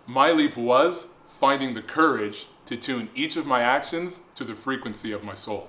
My leap was finding the courage to tune each of my actions to the frequency of my soul.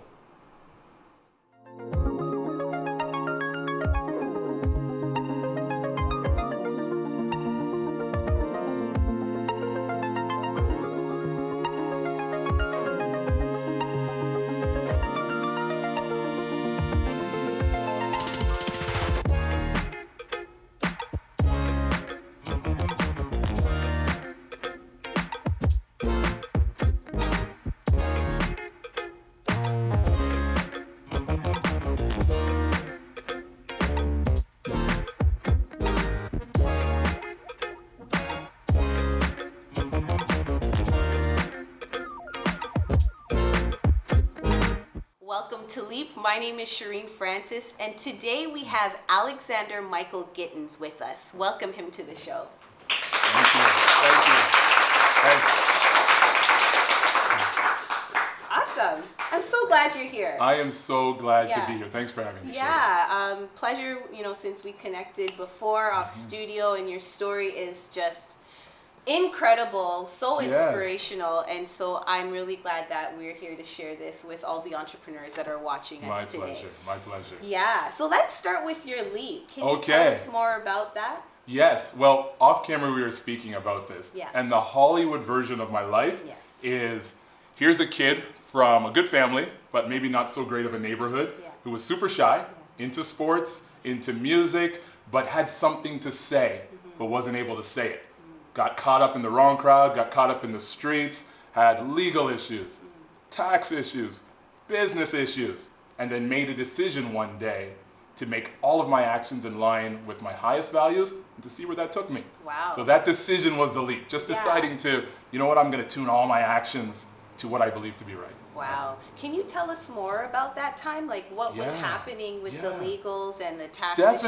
Welcome to Leap. My name is Cherene Francis, and today we have Alexander Michael Gittens with us. Welcome him to the show. Thank you. Thank you. Thanks. Awesome. I'm so glad you're here. I am so glad to be here. Thanks for having me. Yeah, pleasure, since we connected before off studio, and your story is just incredible, so inspirational, and so I'm really glad that we're here to share this with all the entrepreneurs that are watching us today. My pleasure. Yeah, so let's start with your leap. Can you tell us more about that? Yes, well, off camera we were speaking about this. Yeah. And the Hollywood version of my life is, here's a kid from a good family, but maybe not so great of a neighborhood, who was super shy, into sports, into music, but had something to say, but wasn't able to say it. Got caught up in the wrong crowd, got caught up in the streets, had legal issues, tax issues, business issues, and then made a decision one day to make all of my actions in line with my highest values and to see where that took me. Wow. So that decision was the leap, just deciding to, you know what, I'm going to tune all my actions to what I believe to be right. Wow. Can you tell us more about that time? Like what was happening with the legals and the tax issues?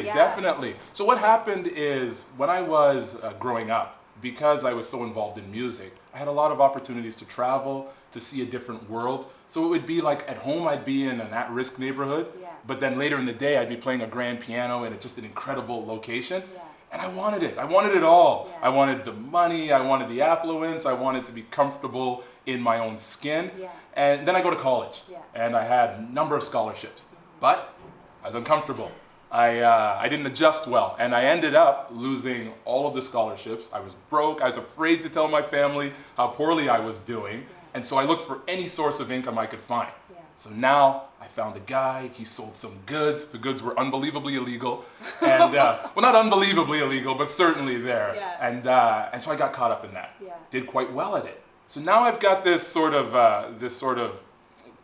Definitely. So what happened is when I was growing up, because I was so involved in music, I had a lot of opportunities to travel, to see a different world. So it would be like at home I'd be in an at-risk neighborhood, but then later in the day I'd be playing a grand piano in just an incredible location. And I wanted it. I wanted it all. I wanted the money, I wanted the affluence, I wanted to be comfortable in my own skin. And then I go to college, and I had a number of scholarships, but I was uncomfortable. I didn't adjust well, and I ended up losing all of the scholarships. I was broke. I was afraid to tell my family how poorly I was doing, and so I looked for any source of income I could find. So now I found a guy. He sold some goods. The goods were unbelievably illegal, and well, not unbelievably illegal, but certainly there. And so I got caught up in that. Did quite well at it. So now I've got this sort of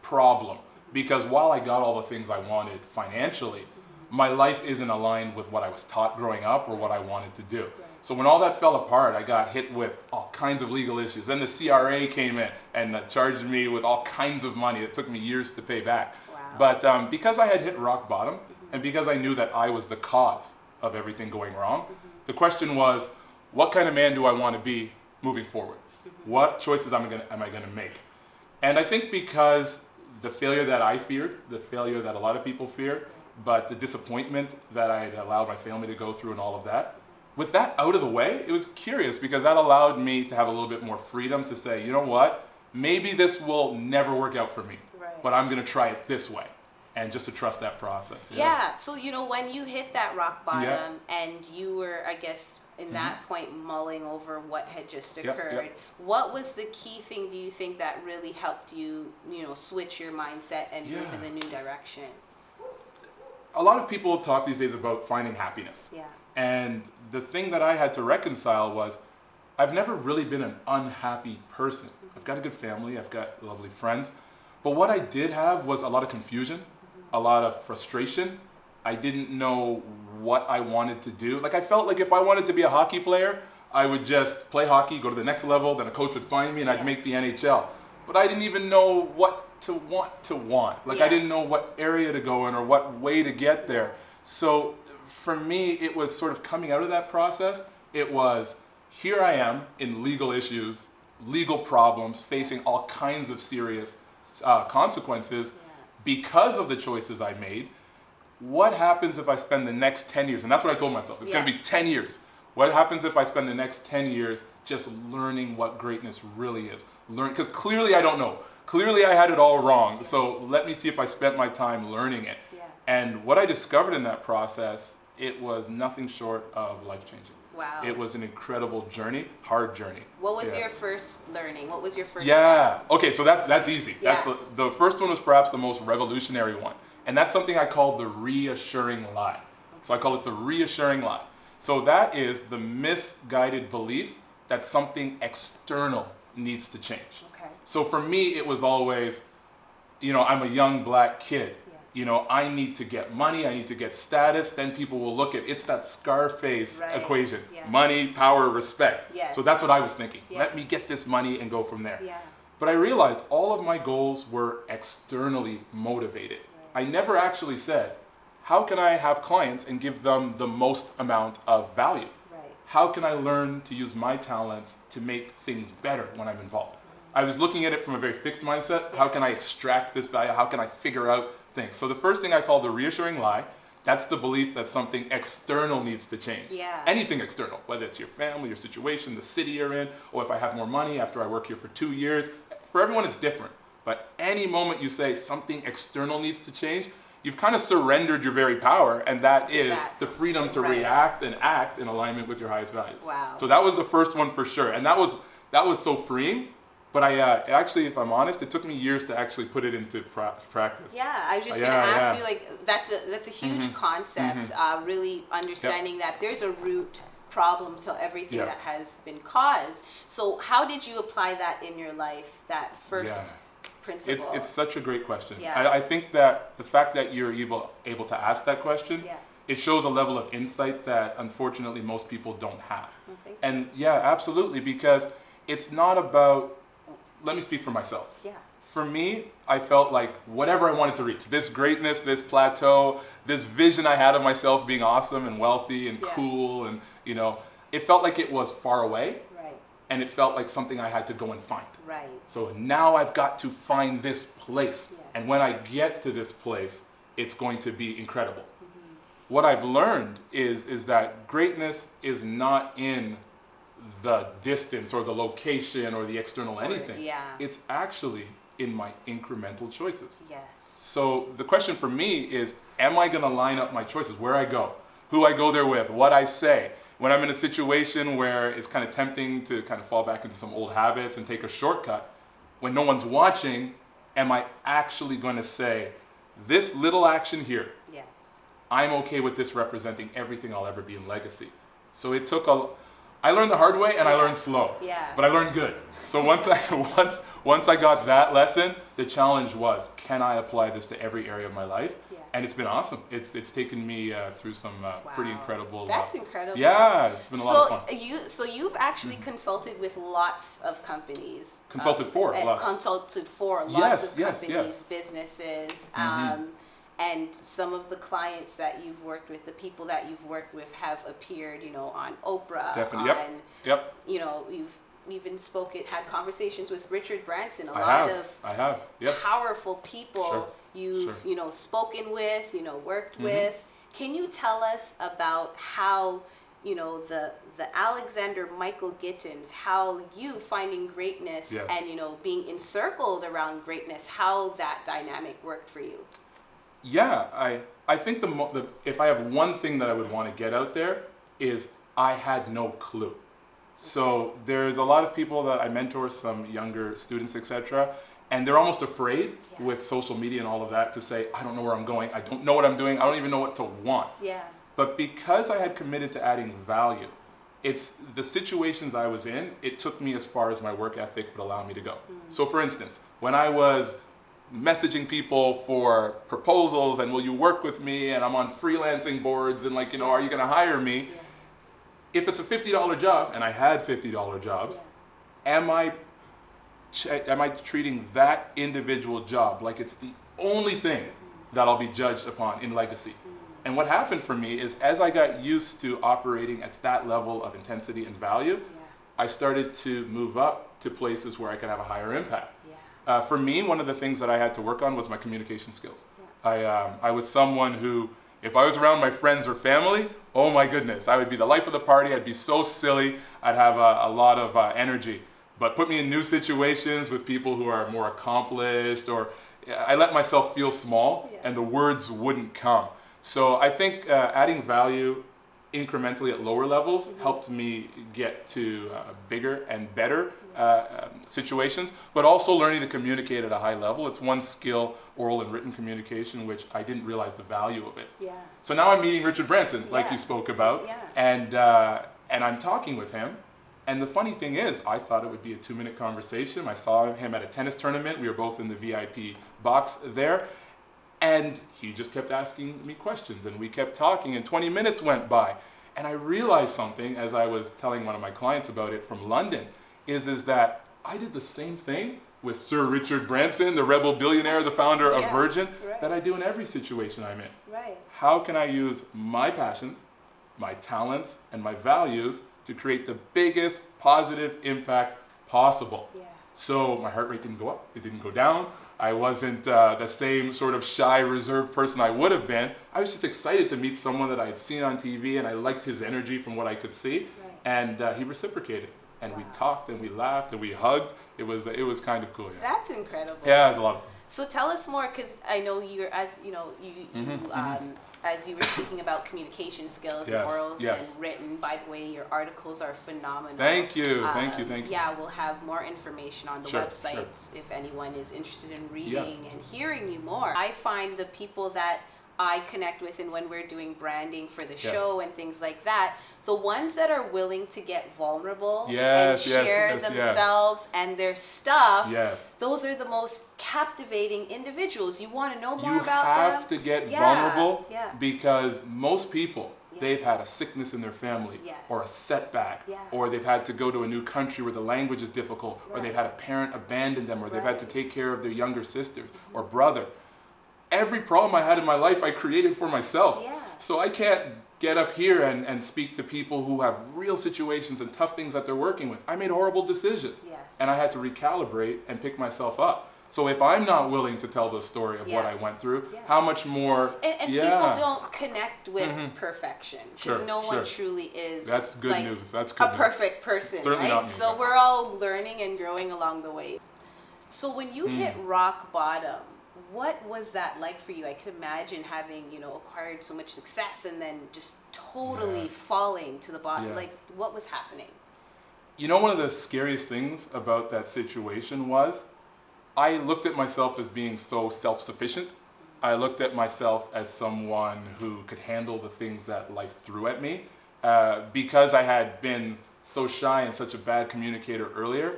problem, because while I got all the things I wanted financially, my life isn't aligned with what I was taught growing up or what I wanted to do. So when all that fell apart, I got hit with all kinds of legal issues. Then the CRA came in and charged me with all kinds of money. It took me years to pay back. But because I had hit rock bottom, and because I knew that I was the cause of everything going wrong, the question was, what kind of man do I want to be moving forward? What choices am I going to make? And I think because the failure that I feared, the failure that a lot of people fear, but the disappointment that I had allowed my family to go through and all of that, with that out of the way, it was curious because that allowed me to have a little bit more freedom to say, you know what, maybe this will never work out for me, but I'm going to try it this way, and just to trust that process. So when you hit that rock bottom and you were, I guess, in that point mulling over what had just occurred, what was the key thing, do you think, that really helped you, switch your mindset and move in the new direction? A lot of people talk these days about finding happiness. And the thing that I had to reconcile was, I've never really been an unhappy person. I've got a good family, I've got lovely friends, but what I did have was a lot of confusion, a lot of frustration. I didn't know what I wanted to do. Like, I felt like if I wanted to be a hockey player, I would just play hockey, go to the next level, then a coach would find me and I'd make the NHL. But I didn't even know what to want. Like, I didn't know what area to go in or what way to get there. So for me, it was sort of coming out of that process. It was, here I am in legal issues, legal problems, facing all kinds of serious consequences because of the choices I made. What happens if I spend the next 10 years? And that's what I told myself. It's going to be 10 years. What happens if I spend the next 10 years just learning what greatness really is? Because clearly I don't know. Clearly I had it all wrong. So let me see if I spent my time learning it. Yeah. And what I discovered in that process, it was nothing short of life-changing. Wow. It was an incredible journey, hard journey. What was your first learning? What was your first Yeah. Okay, so that's easy. Yeah. That's the first one was perhaps the most revolutionary one. And that's something I call the reassuring lie. So I call it the reassuring lie. So that is the misguided belief that something external needs to change. Okay. So for me, it was always, I'm a young black kid. I need to get money, I need to get status, then people will look at, it's that Scarface equation. Yeah. Money, power, respect. Yes. So that's what I was thinking. Yeah. Let me get this money and go from there. Yeah. But I realized all of my goals were externally motivated. I never actually said, how can I have clients and give them the most amount of value? Right. How can I learn to use my talents to make things better when I'm involved? I was looking at it from a very fixed mindset. How can I extract this value? How can I figure out things? So the first thing I call the reassuring lie, that's the belief that something external needs to change. Yeah. Anything external, whether it's your family, your situation, the city you're in, or if I have more money after I work here for 2 years. For everyone it's different. But any moment you say something external needs to change, you've kind of surrendered your very power, and that is the freedom to react and act in alignment with your highest values. Wow. So that was the first one for sure. And that was so freeing. But actually, if I'm honest, it took me years to actually put it into practice. Yeah, I was just going to ask you, that's a huge concept, really understanding that there's a root problem to everything that has been caused. So how did you apply that in your life, that first principle? It's such a great question. Yeah. I think that the fact that you're able to ask that question, it shows a level of insight that unfortunately most people don't have. Okay. And absolutely, because it's not about, let me speak for myself. Yeah. For me, I felt like whatever I wanted to reach, this greatness, this plateau, this vision I had of myself being awesome and wealthy and cool, and it felt like it was far away. Right. And it felt like something I had to go and find. Right. So now I've got to find this place. Yes. And when I get to this place, it's going to be incredible. What I've learned is that greatness is not in the distance or the location or the external anything. Yeah. It's actually in my incremental choices. Yes. So the question for me is, am I going to line up my choices, where I go, who I go there with, what I say? When I'm in a situation where it's kind of tempting to kind of fall back into some old habits and take a shortcut, when no one's watching, am I actually going to say, this little action here, Yes. I'm okay with this representing everything I'll ever be in legacy? So it took I learned the hard way and I learned slow. Yeah. But I learned good. So once I got that lesson, the challenge was, can I apply this to every area of my life? Yeah. And it's been awesome. It's taken me through some pretty incredible. That's incredible. Yeah, it's been a lot of fun. You've actually consulted with lots of companies. Consulted for lots. Consulted for lots of companies, yes. businesses. And some of the clients that you've worked with, the people that you've worked with, have appeared, on Oprah. Definitely. Yep. You've even had conversations with Richard Branson. I have. Yes. Powerful people Sure. you've spoken with, worked with. Can you tell us about how the Alexander Michael Gittens, how you finding greatness and being encircled around greatness, how that dynamic worked for you? Yeah, I think if I have one thing that I would want to get out there is I had no clue. So there's a lot of people that I mentor, some younger students, etc., and they're almost afraid with social media and all of that to say, I don't know where I'm going, I don't know what I'm doing, I don't even know what to want. Yeah. But because I had committed to adding value, it's the situations I was in, it took me as far as my work ethic would allow me to go. So for instance, when I was messaging people for proposals and will you work with me, and I'm on freelancing boards and are you going to hire me? If it's a $50 job, and I had $50 jobs, am I treating that individual job like it's the only thing that I'll be judged upon in legacy? And what happened for me is, as I got used to operating at that level of intensity and value, I started to move up to places where I could have a higher impact. For me, one of the things that I had to work on was my communication skills. I was someone who, If I was around my friends or family, oh my goodness, I would be the life of the party. I'd be so silly. I'd have a lot of energy. But put me in new situations with people who are more accomplished, or I let myself feel small, and the words wouldn't come. So I think adding value incrementally at lower levels helped me get to bigger and better situations, but also learning to communicate at a high level. It's one skill, oral and written communication, which I didn't realize the value of it. Yeah. So now I'm meeting Richard Branson, like you spoke about, and I'm talking with him. And the funny thing is, I thought it would be a 2-minute conversation. I saw him at a tennis tournament. We were both in the VIP box there. And he just kept asking me questions, and we kept talking, and 20 minutes went by. And I realized something as I was telling one of my clients about it from London, is that I did the same thing with Sir Richard Branson, the rebel billionaire, the founder of Virgin, that I do in every situation I'm in. Right. How can I use my passions, my talents, and my values to create the biggest positive impact possible? Yeah. So my heart rate didn't go up, it didn't go down. I wasn't the same sort of shy, reserved person I would have been. I was just excited to meet someone that I had seen on TV, and I liked his energy from what I could see. Right. And he reciprocated. And we talked, and we laughed, and we hugged. It was kind of cool. Yeah. That's incredible. Yeah, it was a lot of fun. So tell us more, because I know you're, as you know, as you were speaking about communication skills, oral and written. By the way, your articles are phenomenal. Thank you, thank you. Yeah, we'll have more information on the website if anyone is interested in reading and hearing you more. I find the people that I connect with, and when we're doing branding for the show and things like that, the ones that are willing to get vulnerable and share themselves and their stuff, those are the most captivating individuals. You want to know more about them? You have to get vulnerable because most people, they've had a sickness in their family or a setback, or they've had to go to a new country where the language is difficult, or they've had a parent abandon them, or they've had to take care of their younger sister or brother. Every problem I had in my life, I created for myself. Yeah. So I can't get up here and speak to people who have real situations and tough things that they're working with. I made horrible decisions. Yes. And I had to recalibrate and pick myself up. So if I'm not willing to tell the story of what I went through, how much more... And people don't connect with perfection, because no one truly is That's good news. That's good a perfect person, Certainly right? Not me. So we're all learning and growing along the way. So when you hit rock bottom, what was that like for you? I could imagine having, acquired so much success and then just totally falling to the bottom. Like, what was happening? One of the scariest things about that situation was I looked at myself as being so self-sufficient. I looked at myself as someone who could handle the things that life threw at me. Because I had been so shy and such a bad communicator earlier,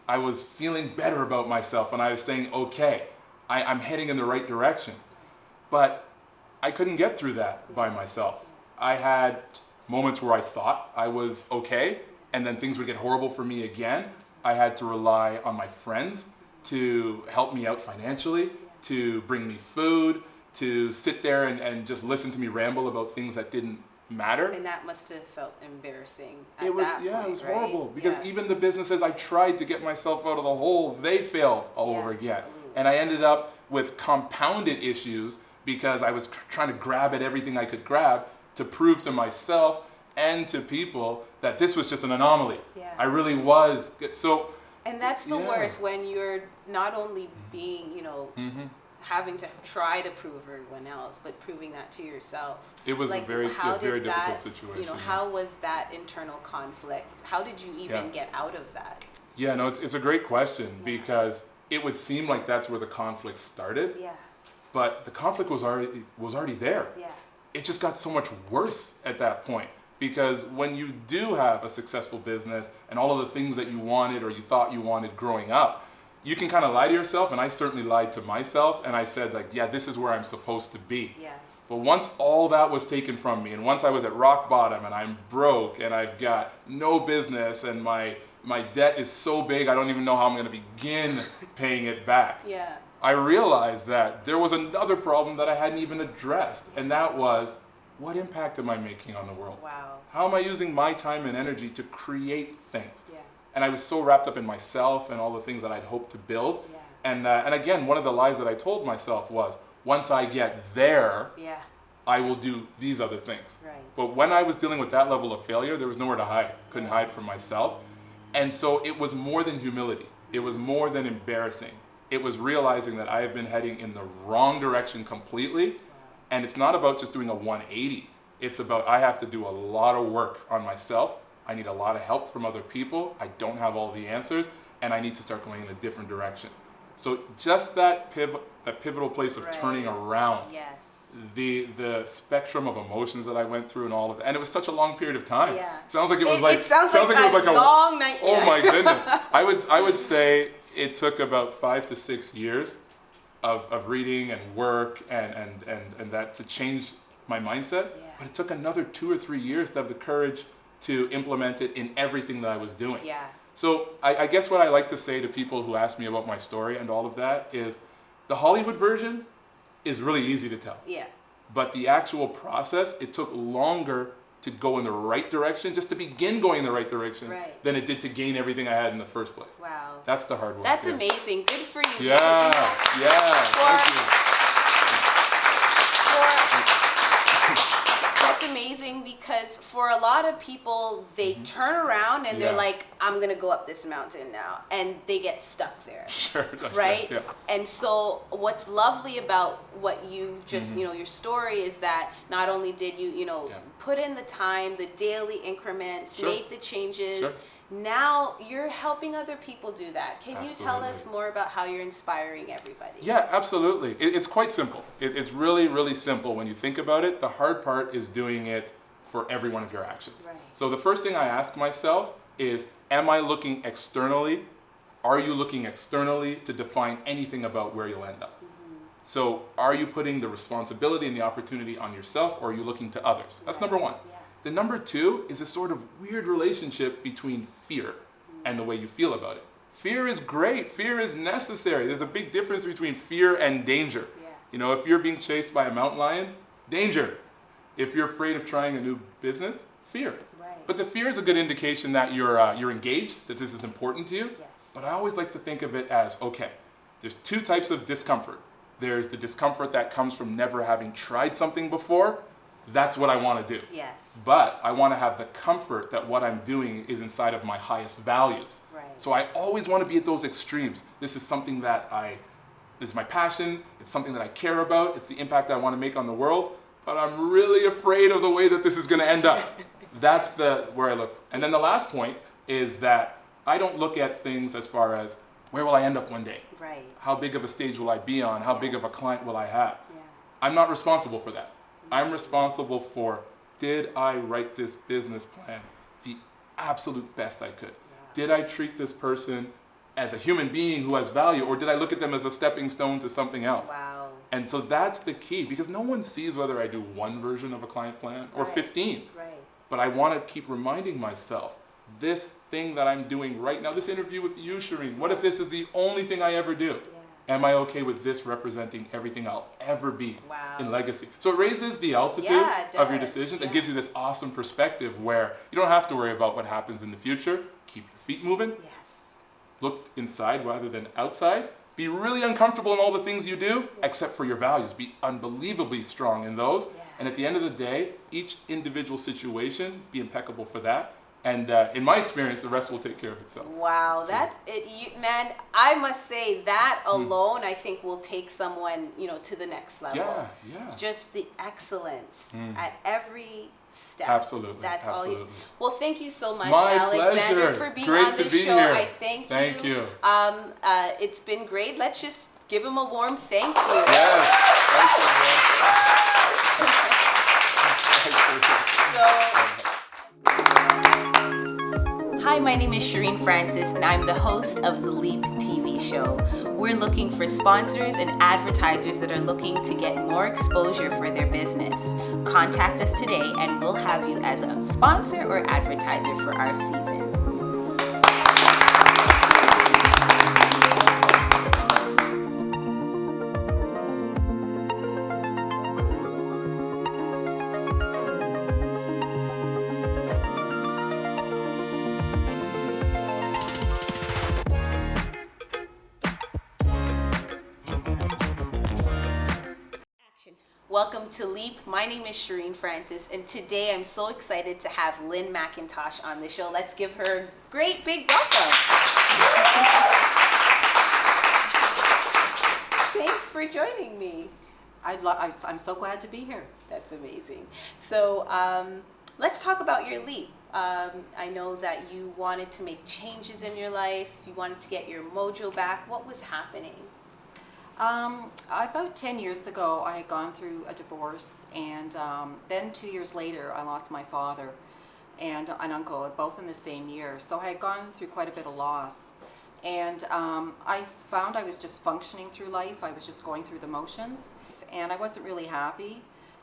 I was feeling better about myself, and I was saying, okay, I'm heading in the right direction. But I couldn't get through that by myself. I had moments where I thought I was okay, and then things would get horrible for me again. I had to rely on my friends to help me out financially, to bring me food, to sit there and just listen to me ramble about things that didn't matter. And that must have felt embarrassing at it was that point, it was horrible, because even the businesses I tried to get myself out of the hole, they failed all over again. And I ended up with compounded issues because I was trying to grab at everything I could grab to prove to myself and to people that this was just an anomaly. I really was. So. And that's the worst, when you're not only being, having to try to prove everyone else, but proving that to yourself. It was a very difficult situation. How was that internal conflict? How did you even get out of that? Yeah, no, it's a great question, because it would seem like that's where the conflict started. Yeah. But the conflict was already there. Yeah. It just got so much worse at that point, because when you do have a successful business and all of the things that you wanted or you thought you wanted growing up, you can kind of lie to yourself, and I certainly lied to myself, and I said, this is where I'm supposed to be. Yes. But once all that was taken from me, and once I was at rock bottom and I'm broke and I've got no business and my debt is so big I don't even know how I'm going to begin paying it back. Yeah. I realized that there was another problem that I hadn't even addressed, and that was, what impact am I making on the world? Wow. How am I using my time and energy to create things? Yeah. And I was so wrapped up in myself and all the things that I'd hoped to build. Yeah. And again, one of the lies that I told myself was, once I get there, I will do these other things. Right. But when I was dealing with that level of failure, there was nowhere to hide. Couldn't hide from myself. And so it was more than humility. It was more than embarrassing. It was realizing that I have been heading in the wrong direction completely. And it's not about just doing a 180. It's about I have to do a lot of work on myself. I need a lot of help from other people. I don't have all the answers. And I need to start going in a different direction. So just that pivotal place of turning around. Yes. The spectrum of emotions that I went through and all of that. And it was such a long period of time. Yeah. It sounds like it was it sounds like it was like a long nightmare. Oh my goodness. I would say it took about 5 to 6 years of reading and work and that to change my mindset. Yeah. But it took another 2 or 3 years to have the courage to implement it in everything that I was doing. Yeah. So I guess what I like to say to people who ask me about my story and all of that is the Hollywood version is really easy to tell. Yeah. But the actual process, it took longer to go in the right direction, just to begin going in the right direction, than it did to gain everything I had in the first place. Wow. That's the hard work. That's amazing. Good for you. Yeah, thank you. That's amazing because for a lot of people, they turn around and they're like, I'm going to go up this mountain now. And they get stuck there. Sure. Right? Yeah. And so what's lovely about what you just, your story is that not only did you, put in the time, the daily increments, made the changes, now you're helping other people do that. Can you tell us more about how you're inspiring everybody? Yeah, absolutely. It's quite simple. It's really, really simple when you think about it. The hard part is doing it for every one of your actions. Right. So the first thing I ask myself is, am I looking externally? Are you looking externally to define anything about where you'll end up? So are you putting the responsibility and the opportunity on yourself, or are you looking to others? That's number one. Yeah. The number two is a sort of weird relationship between fear and the way you feel about it. Fear is great. Fear is necessary. There's a big difference between fear and danger. Yeah. If you're being chased by a mountain lion, danger. If you're afraid of trying a new business, fear. Right. But the fear is a good indication that you're engaged, that this is important to you. Yes. But I always like to think of it as, okay, there's two types of discomfort. There's the discomfort that comes from never having tried something before. That's what I want to do. Yes. But I want to have the comfort that what I'm doing is inside of my highest values. Right. So I always want to be at those extremes. This is something that this is my passion. It's something that I care about. It's the impact I want to make on the world. But I'm really afraid of the way that this is going to end up. That's where I look. And then the last point is that I don't look at things as far as where will I end up one day? Right. How big of a stage will I be on? How big of a client will I have? Yeah. I'm not responsible for that. I'm responsible for, did I write this business plan the absolute best I could? Yeah. Did I treat this person as a human being who has value, or did I look at them as a stepping stone to something else? Wow. And so that's the key, because no one sees whether I do one version of a client plan or 15. Right. But I want to keep reminding myself, this thing that I'm doing right now, this interview with you, Cherene, what if this is the only thing I ever do? Am I okay with this representing everything I'll ever be in legacy? So it raises the altitude of your decisions. It gives you this awesome perspective where you don't have to worry about what happens in the future. Keep your feet moving. Yes. Look inside rather than outside. Be really uncomfortable in all the things you do, except for your values. Be unbelievably strong in those. Yeah. And at the end of the day, each individual situation, be impeccable for that. And in my experience, the rest will take care of itself. Wow, that's it, man. I must say that alone, I think, will take someone, to the next level. Yeah. Just the excellence at every step. Absolutely. That's absolutely. all. Well, thank you so much, My Alexander, pleasure. for being Great on the to be show. here. I thank you. It's been great. Let's just give him a warm thank you. Yes. Hi, my name is Cherene Francis, and I'm the host of the Leap TV show. We're looking for sponsors and advertisers that are looking to get more exposure for their business. Contact us today, and we'll have you as a sponsor or advertiser for our season. Welcome to Leap. My name is Cherene Francis, and today I'm so excited to have Lynn McIntosh on the show. Let's give her a great big welcome. Thanks for joining me. I'm so glad to be here. That's amazing. So let's talk about your leap. I know that you wanted to make changes in your life. You wanted to get your mojo back. What was happening? About 10 years ago, I had gone through a divorce, and then 2 years later, I lost my father and an uncle, both in the same year. So I had gone through quite a bit of loss. And I found I was just functioning through life. I was just going through the motions, and I wasn't really happy.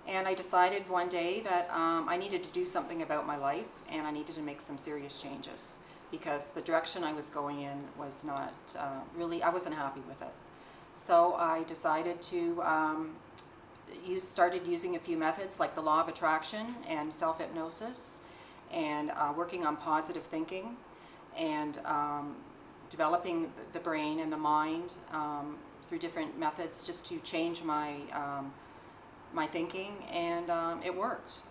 And I decided one day that I needed to do something about my life, and I needed to make some serious changes because the direction I was going in was not really, I wasn't happy with it. So I decided to started using a few methods like the law of attraction and self-hypnosis, and working on positive thinking, and developing the brain and the mind through different methods just to change my my thinking, and it worked.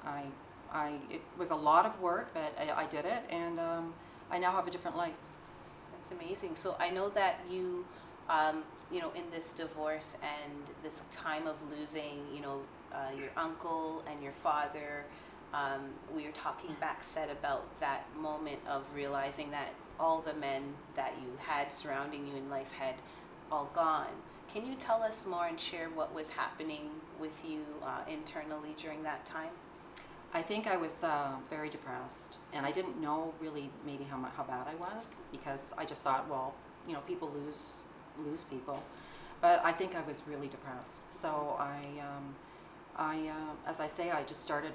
It was a lot of work, but I did it, and I now have a different life. That's amazing. So I know that you, in this divorce and this time of losing, your uncle and your father, we were talking backset about that moment of realizing that all the men that you had surrounding you in life had all gone. Can you tell us more and share what was happening with you internally during that time? I think I was very depressed, and I didn't know really maybe how bad I was, because I just thought, well, people lose people, but I think I was really depressed. So I as I say, I just started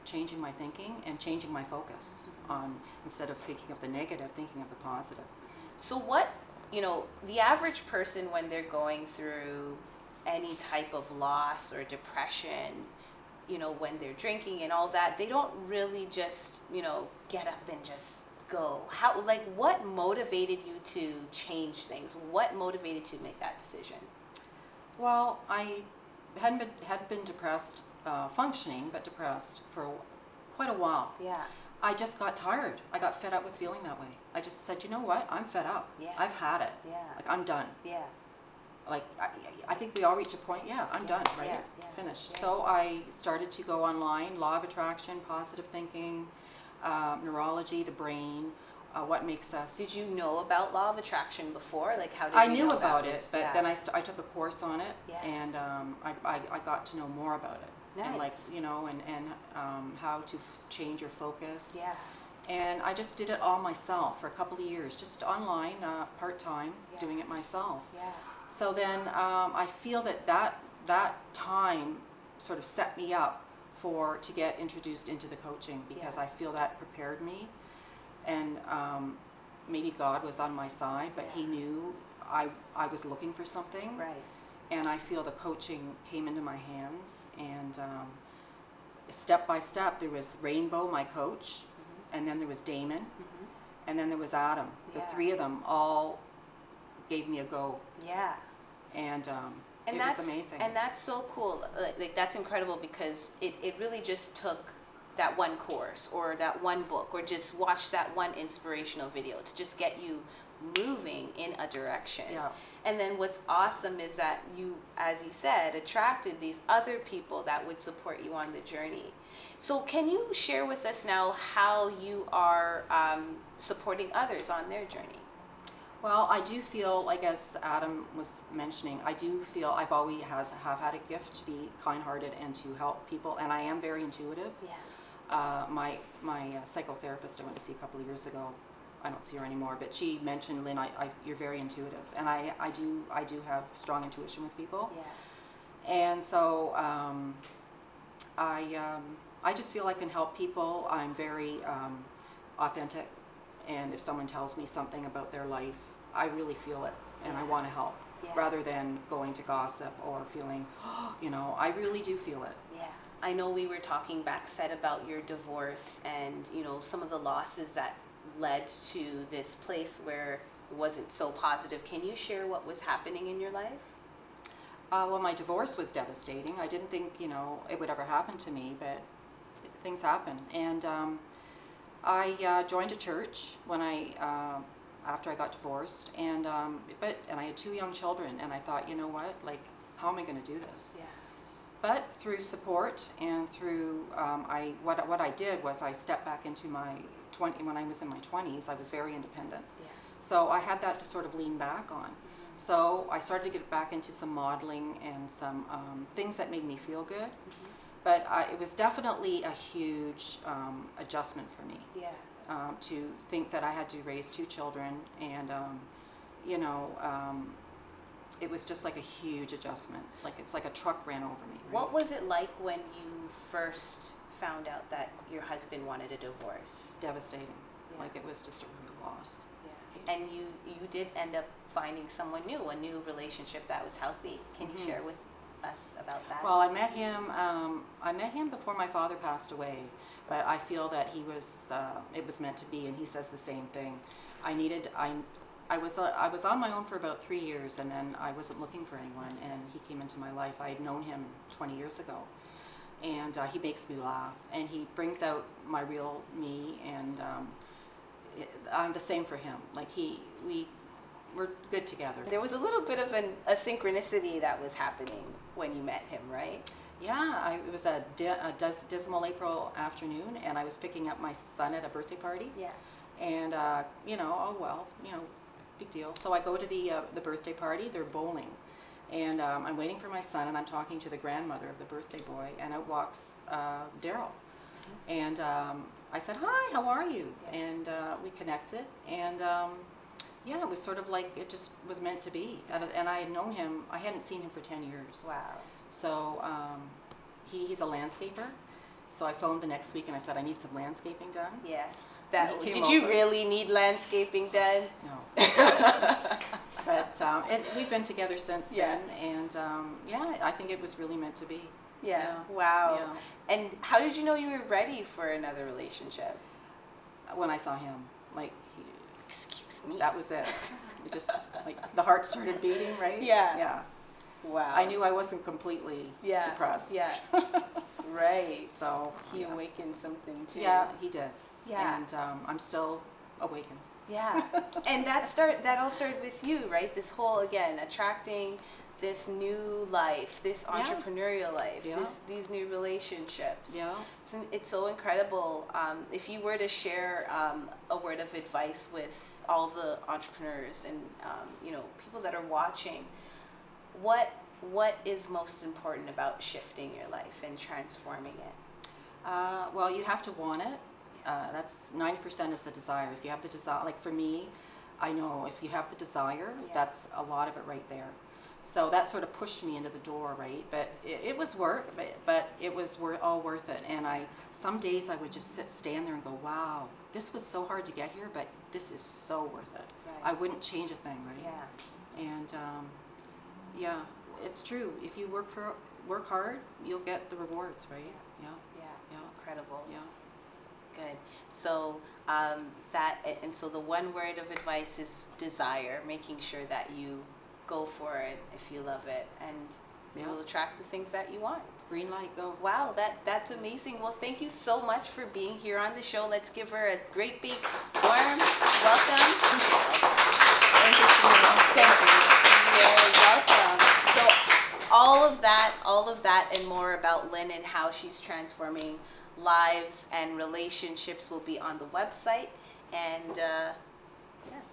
changing my thinking and changing my focus on, instead of thinking of the negative, thinking of the positive. So what, the average person when they're going through any type of loss or depression, when they're drinking and all that, they don't really just, get up and just go. What motivated you to change things? What motivated you to make that decision? Well, I had been depressed, functioning, but depressed for quite a while. Yeah. I just got tired. I got fed up with feeling that way. I just said, you know what? I'm fed up. Yeah. I've had it. Yeah. I'm done. Yeah. I think we all reach a point, I'm done, right? Yeah. Finished. Yeah. So I started to go online, law of attraction, positive thinking, neurology, the brain, what makes us... Did you know about law of attraction before? How did I you knew know about that it, but then I took a course on it, and I got to know more about it. Nice. And how to change your focus. Yeah. And I just did it all myself for a couple of years, just online, part-time, doing it myself. Yeah. So then I feel that time sort of set me up to get introduced into the coaching, because I feel that prepared me, and maybe God was on my side, but He knew I was looking for something. Right. And I feel the coaching came into my hands, and step by step, there was Rainbow, my coach, and then there was Damon, and then there was Adam. The three of them all gave me a go. Yeah. And it was amazing. And that's so cool. That's incredible, because it really just took that one course or that one book or just watch that one inspirational video to just get you moving in a direction. Yeah. And then what's awesome is that you, as you said, attracted these other people that would support you on the journey. So can you share with us now how you are supporting others on their journey? Well, I do feel, like as Adam was mentioning, I do feel I've always have had a gift to be kind-hearted and to help people, and I am very intuitive. Yeah. My psychotherapist I went to see a couple of years ago, I don't see her anymore, but she mentioned, Lynn, you're very intuitive, and I do have strong intuition with people. Yeah. And so I just feel I can help people. I'm very authentic, and if someone tells me something about their life, I really feel it, and I want to help, rather than going to gossip or feeling, I really do feel it. Yeah. I know we were talking backset about your divorce and, some of the losses that led to this place where it wasn't so positive. Can you share what was happening in your life? Well, my divorce was devastating. I didn't think, it would ever happen to me, but things happen. And I joined a church when after I got divorced, and I had 2 young children, and I thought, you know what, like, how am I going to do this? Yeah. But through support and through what I did was I stepped back into when I was in my 20s, I was very independent. Yeah. So I had that to sort of lean back on. So I started to get back into some modeling and some things that made me feel good. But it was definitely a huge adjustment for me. Yeah. To think that I had to raise 2 children, and it was just like a huge adjustment. Like it's like a truck ran over me. Right? What was it like when you first found out that your husband wanted a divorce? Devastating. Yeah. Like it was just a real loss. Yeah. And you did end up finding someone new, a new relationship that was healthy. Can you share with us about that? Well, I met him before my father passed away, but I feel that it was meant to be, and he says the same thing. I was on my own for about 3 years, and then I wasn't looking for anyone, and he came into my life. I had known him 20 years ago, and he makes me laugh, and he brings out my real me, and I'm the same for him. Like we're good together. There was a little bit of a synchronicity that was happening when you met him, right? Yeah, it was a dismal April afternoon, and I was picking up my son at a birthday party. Yeah. And big deal. So I go to the birthday party. They're bowling, and I'm waiting for my son, and I'm talking to the grandmother of the birthday boy, and out walks Daryl, and I said, "Hi, how are you?" Yeah. And we connected, and it was sort of like it just was meant to be. And I had known him. I hadn't seen him for 10 years. Wow. So he's a landscaper. So I phoned the next week and I said, I need some landscaping done. Yeah. Did you really need landscaping done? No. But we've been together since then, and I think it was really meant to be. Yeah. Wow. Yeah. And how did you know you were ready for another relationship? When I saw him, Excuse me. that was it. It just the heart started beating, right? Yeah. Yeah. Wow. I knew I wasn't completely depressed. Yeah. Right. So he awakened something too. Yeah, he did. Yeah. And I'm still awakened. Yeah. And that all started with you, right? This whole, again, attracting this new life, this entrepreneurial life, these new relationships. Yeah. It's so incredible. If you were to share a word of advice with all the entrepreneurs and people that are watching, what is most important about shifting your life and transforming it? Well, you have to want it. That's 90% is the desire. If you have the desire, like for me, I know if you have the desire, that's a lot of it right there. So that sort of pushed me into the door, right? But it was work, but it was all worth it. And some days I would just stand there and go, wow, this was so hard to get here, but this is so worth it. Right. I wouldn't change a thing, right? Yeah. And it's true. If you work hard, you'll get the rewards, right? Yeah. Incredible. Yeah. Good. So so the one word of advice is desire, making sure that you go for it if you love it, and you will attract the things that you want. Green light, go. Wow, that's amazing. Well, thank you so much for being here on the show. Let's give her a great big warm welcome. Thank you so much. You're welcome. So all of that and more about Lynn and how she's transforming lives and relationships will be on the website. And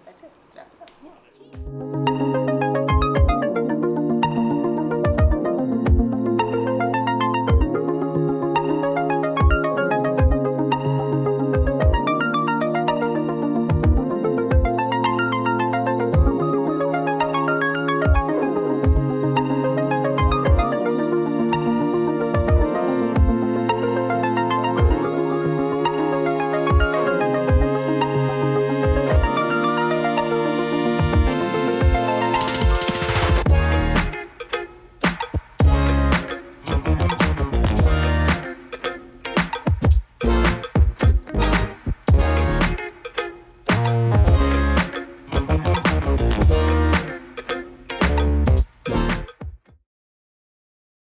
that's it.